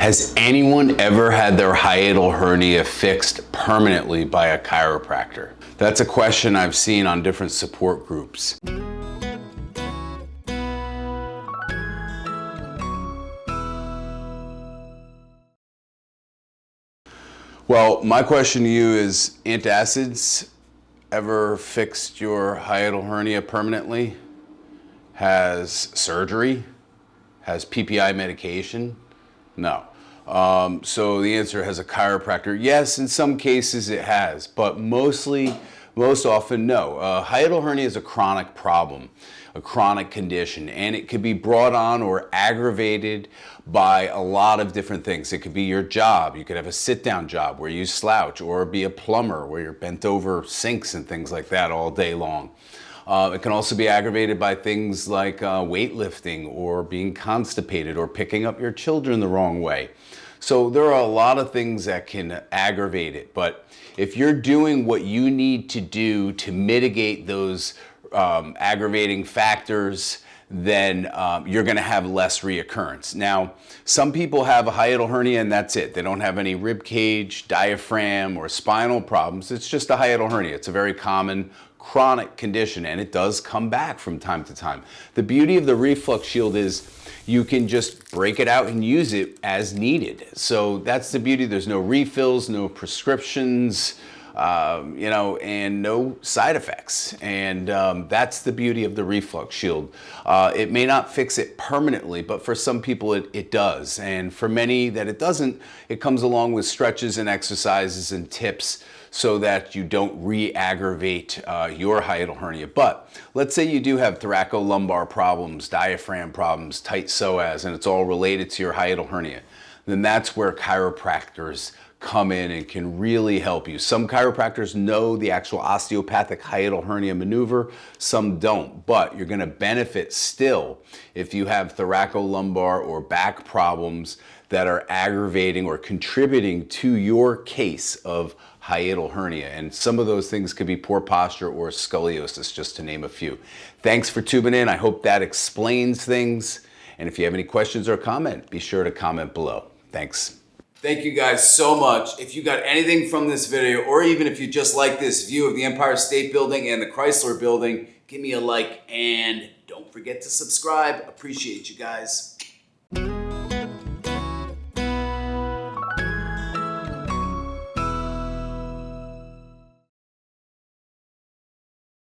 Has anyone ever had their hiatal hernia fixed permanently by a chiropractor? That's a question I've seen on different support groups. Well, my question to you is, antacids ever fixed your hiatal hernia permanently? Has surgery? Has PPI medication? No. So the answer, has a chiropractor? Yes, in some cases it has, but most often no. Hiatal hernia is a chronic problem, a chronic condition, and it could be brought on or aggravated by a lot of different things. It could be your job. You could have a sit-down job where you slouch, or be a plumber where you're bent over sinks and things like that all day long. It can also be aggravated by things like weightlifting, or being constipated, or picking up your children the wrong way. So there are a lot of things that can aggravate it, but if you're doing what you need to do to mitigate those aggravating factors, then you're going to have less reoccurrence. Now, some people have a hiatal hernia and that's it. They don't have any rib cage, diaphragm, or spinal problems. It's just a hiatal hernia. It's a very common chronic condition, and it does come back from time to time. The beauty of the Reflux Shield is you can just break it out and use it as needed. So that's the beauty. There's no refills, no prescriptions, and no side effects. And that's the beauty of the Reflux Shield. It may not fix it permanently, but for some people it does. And for many that it doesn't, it comes along with stretches and exercises and tips so that you don't re-aggravate your hiatal hernia. But let's say you do have thoracolumbar problems, diaphragm problems, tight psoas, and it's all related to your hiatal hernia. Then that's where chiropractors come in and can really help you. Some chiropractors know the actual osteopathic hiatal hernia maneuver, some don't, but you're gonna benefit still if you have thoracolumbar or back problems that are aggravating or contributing to your case of hiatal hernia. And some of those things could be poor posture or scoliosis, just to name a few. Thanks for tuning in. I hope that explains things. And if you have any questions or comment, be sure to comment below. Thanks. Thank you guys so much. If you got anything from this video, or even if you just like this view of the Empire State Building and the Chrysler Building, give me a like and don't forget to subscribe. Appreciate you guys.